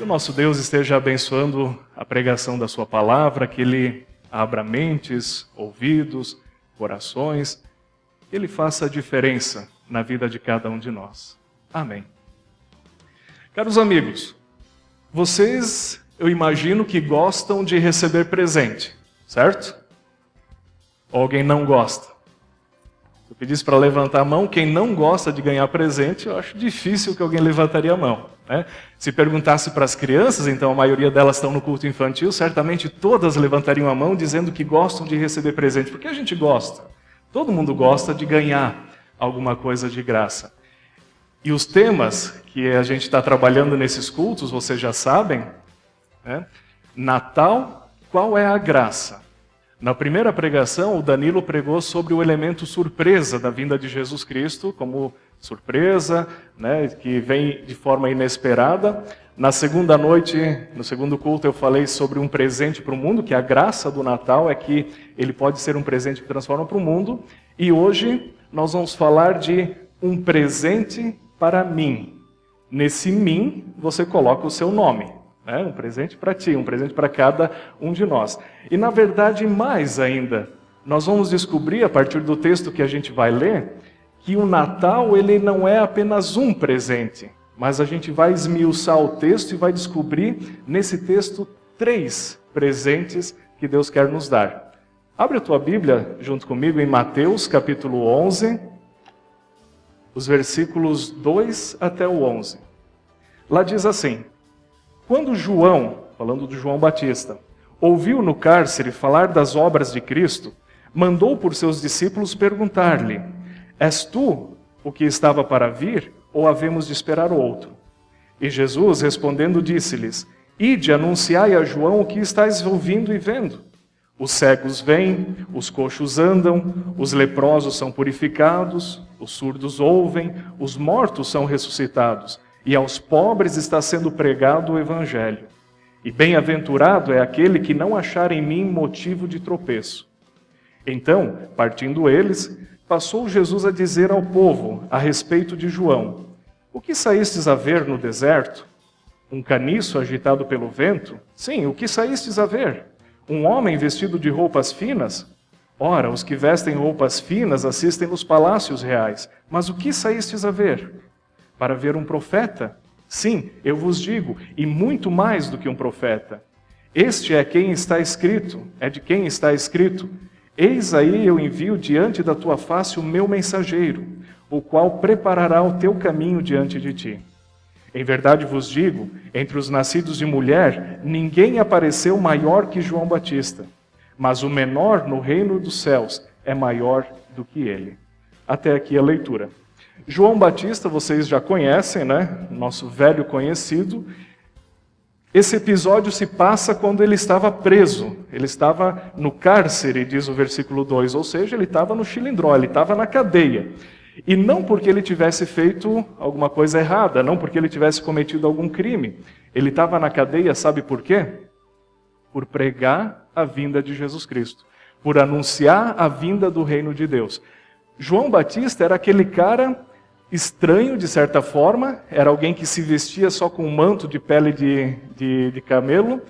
Que o nosso Deus esteja abençoando a pregação da sua palavra, que Ele abra mentes, ouvidos, corações, que Ele faça a diferença na vida de cada um de nós. Amém. Caros amigos, vocês, eu imagino que gostam de receber presente, certo? Ou alguém não gosta? Se eu pedisse para levantar a mão, quem não gosta de ganhar presente, eu acho difícil que alguém levantaria a mão, né? Se perguntasse para as crianças, então a maioria delas estão no culto infantil, certamente todas levantariam a mão dizendo que gostam de receber presente, porque a gente gosta. Todo mundo gosta de ganhar alguma coisa de graça. E os temas que a gente está trabalhando nesses cultos, vocês já sabem, né? Natal, qual é a graça? Na primeira pregação, o Danilo pregou sobre o elemento surpresa da vinda de Jesus Cristo, como surpresa, né, que vem de forma inesperada. Na segunda noite, no segundo culto, eu falei sobre um presente para o mundo, que a graça do Natal é que ele pode ser um presente que transforma para o mundo. E hoje nós vamos falar de um presente para mim. Nesse mim, você coloca o seu nome. Um presente para ti, um presente para cada um de nós. E na verdade, mais ainda, nós vamos descobrir, a partir do texto que a gente vai ler, que o Natal ele não é apenas um presente, mas a gente vai esmiuçar o texto e vai descobrir nesse texto 3 presentes que Deus quer nos dar. Abre a tua Bíblia junto comigo em Mateus capítulo 11, os versículos 2 até o 11. Lá diz assim: quando João, falando de João Batista, ouviu no cárcere falar das obras de Cristo, mandou por seus discípulos perguntar-lhe: és tu o que estava para vir, ou havemos de esperar outro? E Jesus, respondendo, disse-lhes: ide, anunciai a João o que estáis ouvindo e vendo. Os cegos vêm, os coxos andam, os leprosos são purificados, os surdos ouvem, os mortos são ressuscitados, e aos pobres está sendo pregado o Evangelho. E bem-aventurado é aquele que não achar em mim motivo de tropeço. Então, partindo eles, passou Jesus a dizer ao povo a respeito de João: o que saístes a ver no deserto? Um caniço agitado pelo vento? Sim, o que saístes a ver? Um homem vestido de roupas finas? Ora, os que vestem roupas finas assistem nos palácios reais. Mas o que saístes a ver? Para ver um profeta? Sim, eu vos digo, e muito mais do que um profeta. Este é quem está escrito, é de quem está escrito: eis aí eu envio diante da tua face o meu mensageiro, o qual preparará o teu caminho diante de ti. Em verdade vos digo, entre os nascidos de mulher, ninguém apareceu maior que João Batista, mas o menor no reino dos céus é maior do que ele. Até aqui a leitura. João Batista, vocês já conhecem, né? Nosso velho conhecido. Esse episódio se passa quando ele estava preso. Ele estava no cárcere, diz o versículo 2, ou seja, ele estava no xilindró, ele estava na cadeia. E não porque ele tivesse feito alguma coisa errada, não porque ele tivesse cometido algum crime. Ele estava na cadeia, sabe por quê? Por pregar a vinda de Jesus Cristo, por anunciar a vinda do reino de Deus. João Batista era aquele cara estranho, de certa forma, era alguém que se vestia só com um manto de pele de camelo,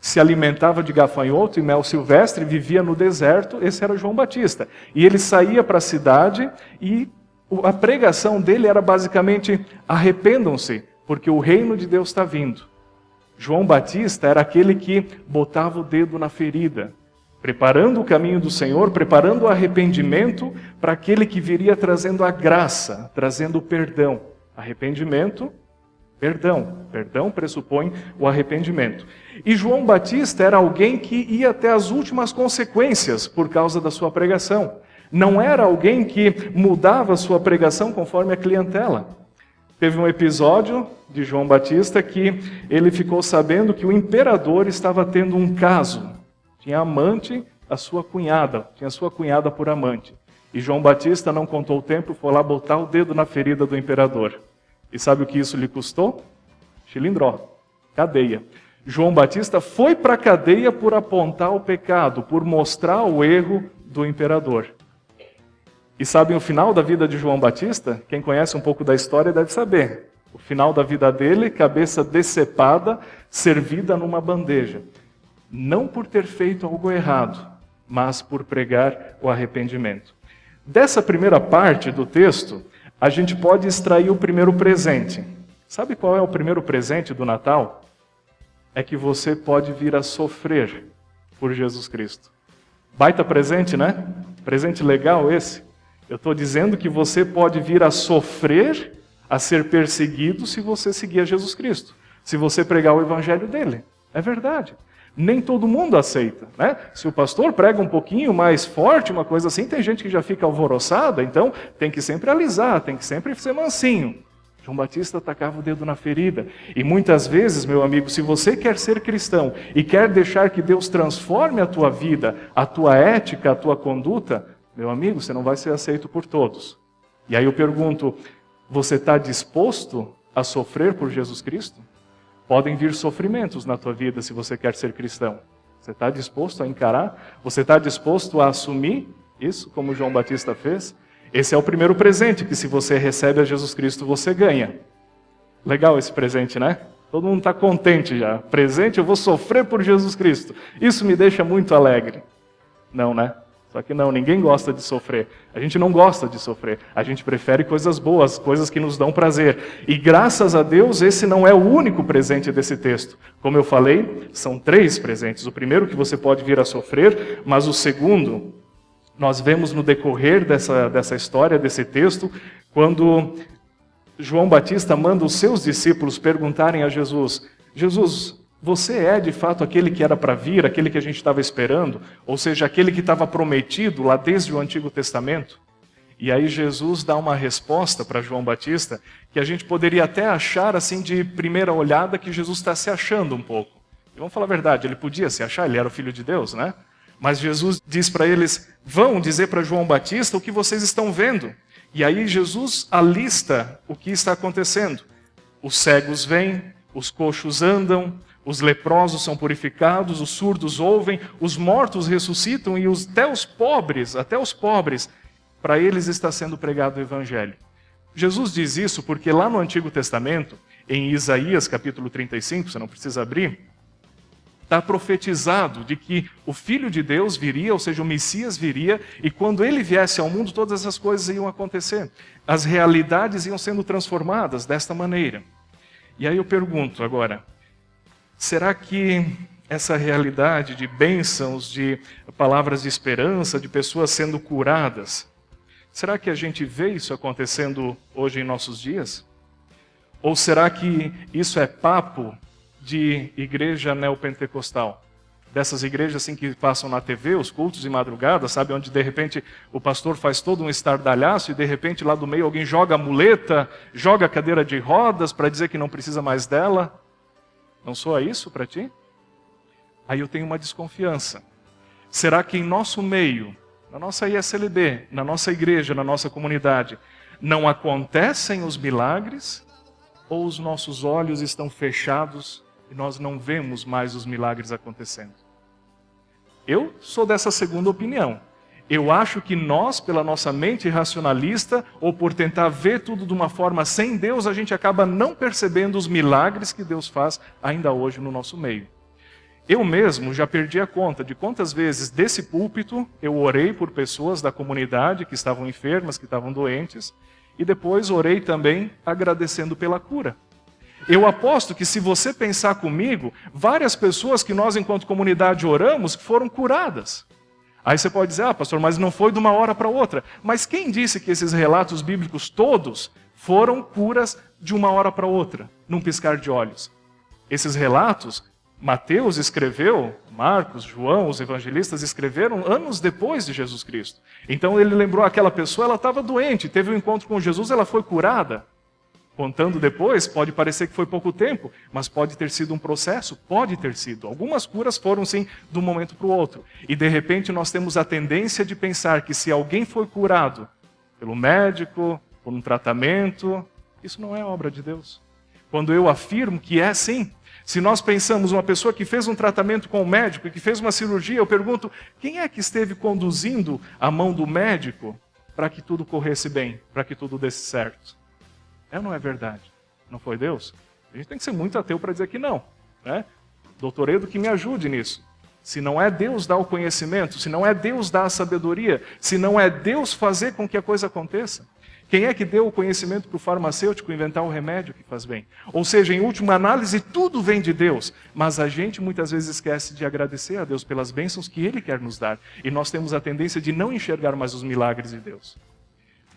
se alimentava de gafanhoto e mel silvestre, vivia no deserto. Esse era João Batista. E ele saía para a cidade e a pregação dele era basicamente: arrependam-se, porque o reino de Deus está vindo. João Batista era aquele que botava o dedo na ferida, preparando o caminho do Senhor, preparando o arrependimento para aquele que viria trazendo a graça, trazendo o perdão. Arrependimento, perdão. Perdão pressupõe o arrependimento. E João Batista era alguém que ia até as últimas consequências por causa da sua pregação. Não era alguém que mudava a sua pregação conforme a clientela. Teve um episódio de João Batista que ele ficou sabendo que o imperador estava tendo um caso. Tinha amante, a sua cunhada, tinha sua cunhada por amante. E João Batista não contou o tempo, foi lá botar o dedo na ferida do imperador. E sabe o que isso lhe custou? Xilindró, cadeia. João Batista foi para a cadeia por apontar o pecado, por mostrar o erro do imperador. E sabem o final da vida de João Batista? Quem conhece um pouco da história deve saber. O final da vida dele, cabeça decepada, servida numa bandeja. Não por ter feito algo errado, mas por pregar o arrependimento. Dessa primeira parte do texto, a gente pode extrair o primeiro presente. Sabe qual é o primeiro presente do Natal? É que você pode vir a sofrer por Jesus Cristo. Baita presente, né? Presente legal esse. Eu estou dizendo que você pode vir a sofrer, a ser perseguido se você seguir a Jesus Cristo. Se você pregar o evangelho dele. É verdade. Nem todo mundo aceita, né? Se o pastor prega um pouquinho mais forte, uma coisa assim, tem gente que já fica alvoroçada, então tem que sempre alisar, tem que sempre ser mansinho. João Batista tacava o dedo na ferida. E muitas vezes, meu amigo, se você quer ser cristão e quer deixar que Deus transforme a tua vida, a tua ética, a tua conduta, meu amigo, você não vai ser aceito por todos. E aí eu pergunto, você está disposto a sofrer por Jesus Cristo? Podem vir sofrimentos na tua vida se você quer ser cristão. Você está disposto a encarar? Você está disposto a assumir isso, como João Batista fez? Esse é o primeiro presente que, se você recebe a Jesus Cristo, você ganha. Legal esse presente, né? Todo mundo está contente já. Presente, eu vou sofrer por Jesus Cristo. Isso me deixa muito alegre. Não, né? Só que não, ninguém gosta de sofrer. A gente não gosta de sofrer. A gente prefere coisas boas, coisas que nos dão prazer. E graças a Deus, esse não é o único presente desse texto. Como eu falei, são 3 presentes. O primeiro que você pode vir a sofrer, mas o segundo, nós vemos no decorrer dessa história, desse texto, quando João Batista manda os seus discípulos perguntarem a Jesus, Jesus, você é de fato aquele que era para vir, aquele que a gente estava esperando? Ou seja, aquele que estava prometido lá desde o Antigo Testamento? E aí Jesus dá uma resposta para João Batista, que a gente poderia até achar assim de primeira olhada que Jesus está se achando um pouco. E vamos falar a verdade, ele podia se achar, ele era o Filho de Deus, né? Mas Jesus diz para eles, vão dizer para João Batista o que vocês estão vendo. E aí Jesus alista o que está acontecendo. Os cegos vêm, os coxos andam, os leprosos são purificados, os surdos ouvem, os mortos ressuscitam e até os pobres, para eles está sendo pregado o evangelho. Jesus diz isso porque lá no Antigo Testamento, em Isaías capítulo 35, você não precisa abrir, está profetizado de que o Filho de Deus viria, ou seja, o Messias viria, e quando ele viesse ao mundo, todas essas coisas iam acontecer. As realidades iam sendo transformadas desta maneira. E aí eu pergunto agora, será que essa realidade de bênçãos, de palavras de esperança, de pessoas sendo curadas, será que a gente vê isso acontecendo hoje em nossos dias? Ou será que isso é papo de igreja neopentecostal? Dessas igrejas assim que passam na TV, os cultos de madrugada, sabe? Onde de repente o pastor faz todo um estardalhaço e de repente lá do meio alguém joga a muleta, joga a cadeira de rodas para dizer que não precisa mais dela. Não soa isso para ti? Aí eu tenho uma desconfiança. Será que em nosso meio, na nossa ISLB, na nossa igreja, na nossa comunidade, não acontecem os milagres? Ou os nossos olhos estão fechados e nós não vemos mais os milagres acontecendo? Eu sou dessa segunda opinião. Eu acho que nós, pela nossa mente racionalista, ou por tentar ver tudo de uma forma sem Deus, a gente acaba não percebendo os milagres que Deus faz ainda hoje no nosso meio. Eu mesmo já perdi a conta de quantas vezes desse púlpito eu orei por pessoas da comunidade que estavam enfermas, que estavam doentes, e depois orei também agradecendo pela cura. Eu aposto que se você pensar comigo, várias pessoas que nós enquanto comunidade oramos foram curadas. Aí você pode dizer, pastor, mas não foi de uma hora para outra. Mas quem disse que esses relatos bíblicos todos foram curas de uma hora para outra, num piscar de olhos? Esses relatos, Mateus escreveu, Marcos, João, os evangelistas escreveram anos depois de Jesus Cristo. Então ele lembrou aquela pessoa, ela estava doente, teve um encontro com Jesus, ela foi curada. Contando depois, pode parecer que foi pouco tempo, mas pode ter sido um processo, pode ter sido. Algumas curas foram sim de um momento para o outro. E de repente nós temos a tendência de pensar que se alguém foi curado pelo médico, por um tratamento, isso não é obra de Deus. Quando eu afirmo que é sim, se nós pensamos uma pessoa que fez um tratamento com o médico e que fez uma cirurgia, eu pergunto, quem é que esteve conduzindo a mão do médico para que tudo corresse bem, para que tudo desse certo? É ou não é verdade? Não foi Deus? A gente tem que ser muito ateu para dizer que não, né? Doutor Edo que me ajude nisso. Se não é Deus dar o conhecimento, se não é Deus dar a sabedoria, se não é Deus fazer com que a coisa aconteça, quem é que deu o conhecimento para o farmacêutico inventar o remédio que faz bem? Ou seja, em última análise, tudo vem de Deus, mas a gente muitas vezes esquece de agradecer a Deus pelas bênçãos que Ele quer nos dar. E nós temos a tendência de não enxergar mais os milagres de Deus.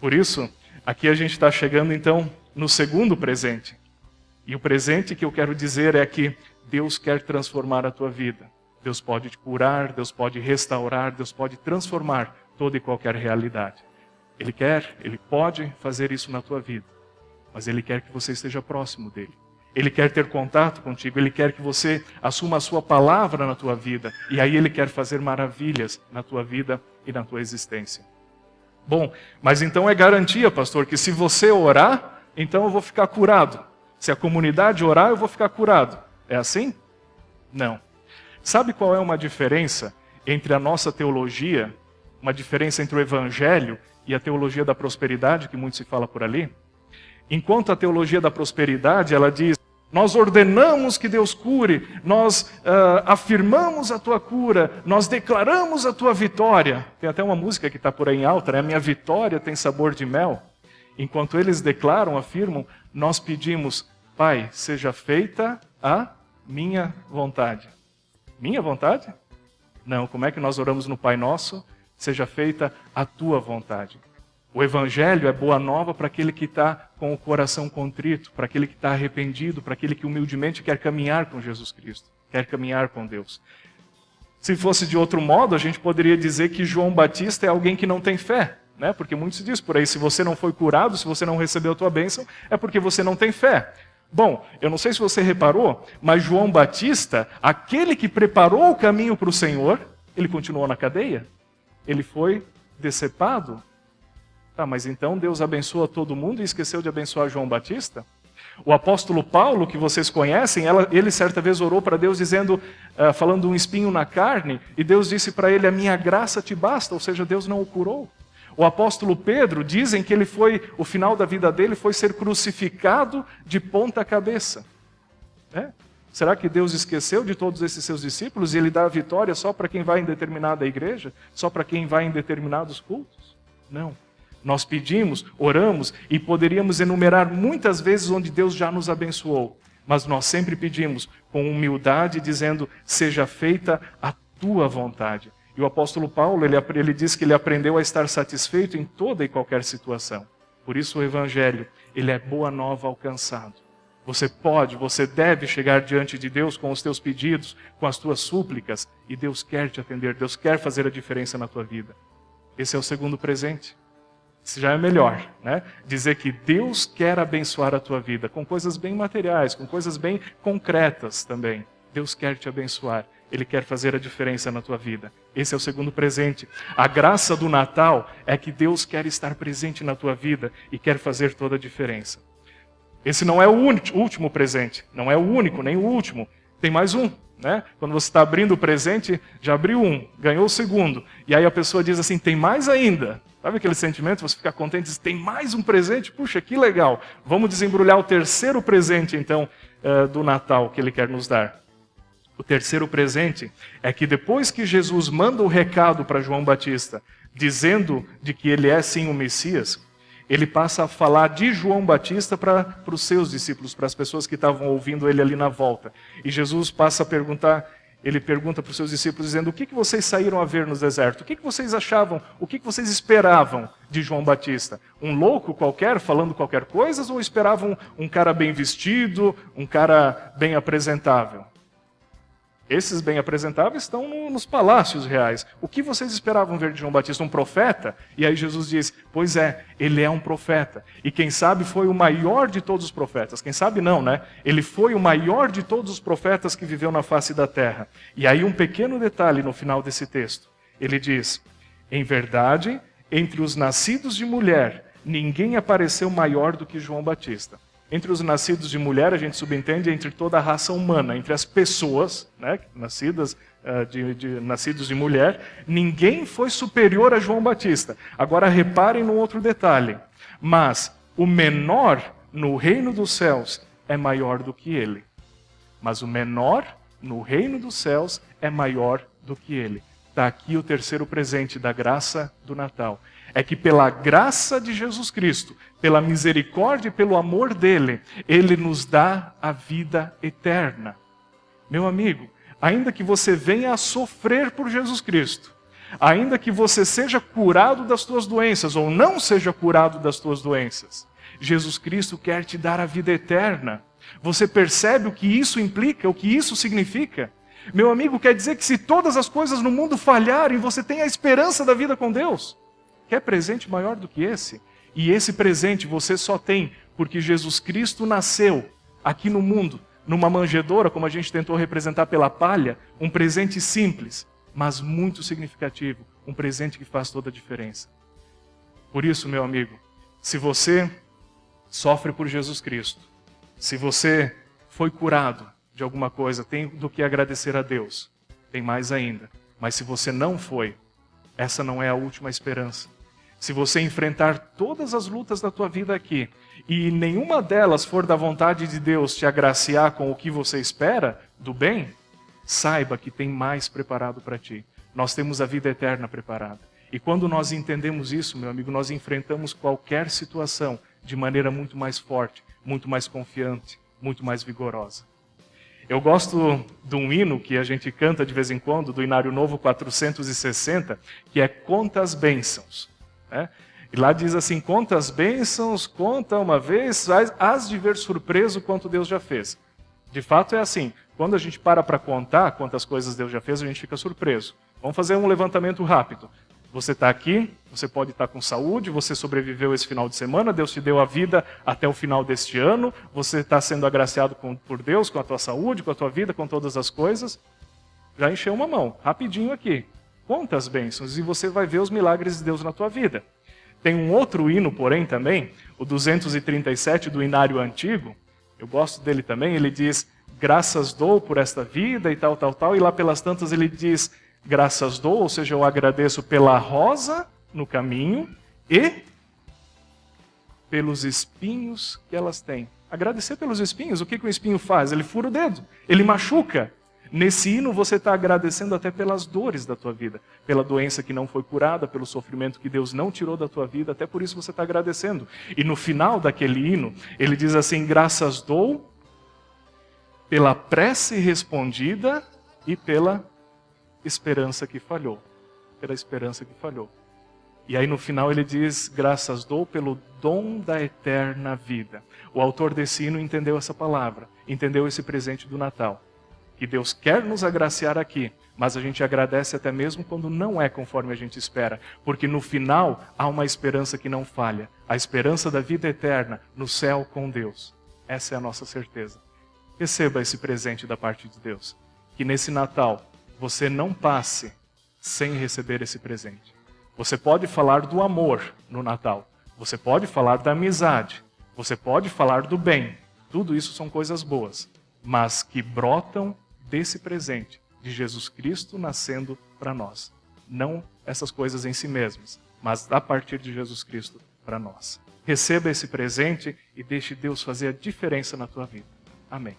Por isso, aqui a gente está chegando então no segundo presente. E o presente que eu quero dizer é que Deus quer transformar a tua vida. Deus pode te curar, Deus pode restaurar, Deus pode transformar toda e qualquer realidade. Ele pode fazer isso na tua vida, mas Ele quer que você esteja próximo dEle. Ele quer ter contato contigo, Ele quer que você assuma a sua palavra na tua vida, e aí Ele quer fazer maravilhas na tua vida e na tua existência. Bom, mas então é garantia, pastor, que se você orar, então eu vou ficar curado. Se a comunidade orar, eu vou ficar curado. É assim? Não. Sabe qual é uma diferença entre a nossa teologia, uma diferença entre o Evangelho e a teologia da prosperidade, que muito se fala por ali? Enquanto a teologia da prosperidade, ela diz, nós ordenamos que Deus cure, nós afirmamos a tua cura, nós declaramos a tua vitória. Tem até uma música que está por aí em alta, né? Minha vitória tem sabor de mel. Enquanto eles declaram, afirmam, nós pedimos, Pai, seja feita a minha vontade. Minha vontade? Não, como é que nós oramos no Pai Nosso? Seja feita a tua vontade. O Evangelho é boa nova para aquele que está com o coração contrito, para aquele que está arrependido, para aquele que humildemente quer caminhar com Jesus Cristo, quer caminhar com Deus. Se fosse de outro modo, a gente poderia dizer que João Batista é alguém que não tem fé, né? Porque muito se diz por aí, se você não foi curado, se você não recebeu a tua bênção, é porque você não tem fé. Bom, eu não sei se você reparou, mas João Batista, aquele que preparou o caminho para o Senhor, ele continuou na cadeia. Ele foi decepado. Tá, mas então Deus abençoa todo mundo e esqueceu de abençoar João Batista? O apóstolo Paulo, que vocês conhecem, ele certa vez orou para Deus dizendo, falando um espinho na carne, e Deus disse para ele, a minha graça te basta, ou seja, Deus não o curou. O apóstolo Pedro, dizem que o final da vida dele foi ser crucificado de ponta cabeça. Será que Deus esqueceu de todos esses seus discípulos e Ele dá a vitória só para quem vai em determinada igreja? Só para quem vai em determinados cultos? Não. Nós pedimos, oramos e poderíamos enumerar muitas vezes onde Deus já nos abençoou. Mas nós sempre pedimos com humildade, dizendo, seja feita a tua vontade. E o apóstolo Paulo, ele diz que ele aprendeu a estar satisfeito em toda e qualquer situação. Por isso o Evangelho, ele é boa nova alcançado. Você deve chegar diante de Deus com os teus pedidos, com as tuas súplicas, e Deus quer te atender, Deus quer fazer a diferença na tua vida. Esse é o segundo presente. Isso já é melhor, né? Dizer que Deus quer abençoar a tua vida, com coisas bem materiais, com coisas bem concretas também. Deus quer te abençoar. Ele quer fazer a diferença na tua vida. Esse é o segundo presente. A graça do Natal é que Deus quer estar presente na tua vida e quer fazer toda a diferença. Esse não é o último presente, não é o único, nem o último. Tem mais um, né? Quando você está abrindo o presente, já abriu um, ganhou o segundo. E aí a pessoa diz assim, tem mais ainda. Sabe aquele sentimento? Você fica contente e diz, tem mais um presente? Puxa, que legal. Vamos desembrulhar o terceiro presente, então, do Natal que Ele quer nos dar. O terceiro presente é que depois que Jesus manda o recado para João Batista, dizendo de que ele é sim o Messias, ele passa a falar de João Batista para os seus discípulos, para as pessoas que estavam ouvindo ele ali na volta. E Jesus passa a perguntar, ele pergunta para os seus discípulos, dizendo, o que vocês saíram a ver no deserto? O que vocês achavam, o que vocês esperavam de João Batista? Um louco qualquer, falando qualquer coisa, ou esperavam um cara bem vestido, um cara bem apresentável? Esses bem apresentáveis estão nos palácios reais. O que vocês esperavam ver de João Batista? Um profeta? E aí Jesus diz, pois é, ele é um profeta. E quem sabe foi o maior de todos os profetas. Quem sabe não, né? Ele foi o maior de todos os profetas que viveu na face da terra. E aí um pequeno detalhe no final desse texto. Ele diz, em verdade, entre os nascidos de mulher, ninguém apareceu maior do que João Batista. Entre os nascidos de mulher, a gente subentende entre toda a raça humana, entre as pessoas, né, nascidos de mulher, ninguém foi superior a João Batista. Agora reparem num outro detalhe. Mas o menor no reino dos céus é maior do que ele. Mas o menor no reino dos céus é maior do que ele. Está aqui o terceiro presente da graça do Natal. É que pela graça de Jesus Cristo, pela misericórdia e pelo amor dele, ele nos dá a vida eterna. Meu amigo, ainda que você venha a sofrer por Jesus Cristo, ainda que você seja curado das tuas doenças ou não seja curado das tuas doenças, Jesus Cristo quer te dar a vida eterna. Você percebe o que isso implica, o que isso significa? Meu amigo, quer dizer que se todas as coisas no mundo falharem, você tem a esperança da vida com Deus. Quer presente maior do que esse? E esse presente você só tem porque Jesus Cristo nasceu aqui no mundo, numa manjedoura, como a gente tentou representar pela palha, um presente simples, mas muito significativo, um presente que faz toda a diferença. Por isso, meu amigo, se você sofre por Jesus Cristo, se você foi curado de alguma coisa, tem do que agradecer a Deus. Tem mais ainda. Mas se você não foi, essa não é a última esperança. Se você enfrentar todas as lutas da tua vida aqui, e nenhuma delas for da vontade de Deus te agraciar com o que você espera, do bem, saiba que tem mais preparado para ti. Nós temos a vida eterna preparada. E quando nós entendemos isso, meu amigo, nós enfrentamos qualquer situação de maneira muito mais forte, muito mais confiante, muito mais vigorosa. Eu gosto de um hino que a gente canta de vez em quando, do Inário Novo 460, que é Conta as Bênçãos. Né? E lá diz assim, conta as bênçãos, conta uma vez, hás de ver surpreso quanto Deus já fez. De fato é assim, quando a gente para contar quantas coisas Deus já fez, a gente fica surpreso. Vamos fazer um levantamento rápido. Você está aqui, você pode estar com saúde, você sobreviveu esse final de semana, Deus te deu a vida até o final deste ano, você está sendo agraciado por Deus, com a tua saúde, com a tua vida, com todas as coisas. Já encheu uma mão, rapidinho aqui. Conta as bênçãos e você vai ver os milagres de Deus na tua vida. Tem um outro hino, porém, também, o 237 do Inário Antigo, eu gosto dele também, ele diz, graças dou por esta vida e tal, e lá pelas tantas ele diz, graças dou, ou seja, eu agradeço pela rosa no caminho e pelos espinhos que elas têm. Agradecer pelos espinhos, o que o espinho faz? Ele fura o dedo, ele machuca. Nesse hino você está agradecendo até pelas dores da tua vida, pela doença que não foi curada, pelo sofrimento que Deus não tirou da tua vida, até por isso você está agradecendo. E no final daquele hino, ele diz assim, graças dou pela prece respondida e pela esperança que falhou. Pela esperança que falhou. E aí no final ele diz, graças dou pelo dom da eterna vida. O autor desse hino entendeu essa palavra, entendeu esse presente do Natal. Que Deus quer nos agraciar aqui, mas a gente agradece até mesmo quando não é conforme a gente espera. Porque no final há uma esperança que não falha. A esperança da vida eterna no céu com Deus. Essa é a nossa certeza. Receba esse presente da parte de Deus. Que nesse Natal você não passe sem receber esse presente. Você pode falar do amor no Natal. Você pode falar da amizade. Você pode falar do bem. Tudo isso são coisas boas, mas que brotam desse presente de Jesus Cristo nascendo para nós. Não essas coisas em si mesmas, mas a partir de Jesus Cristo para nós. Receba esse presente e deixe Deus fazer a diferença na tua vida. Amém.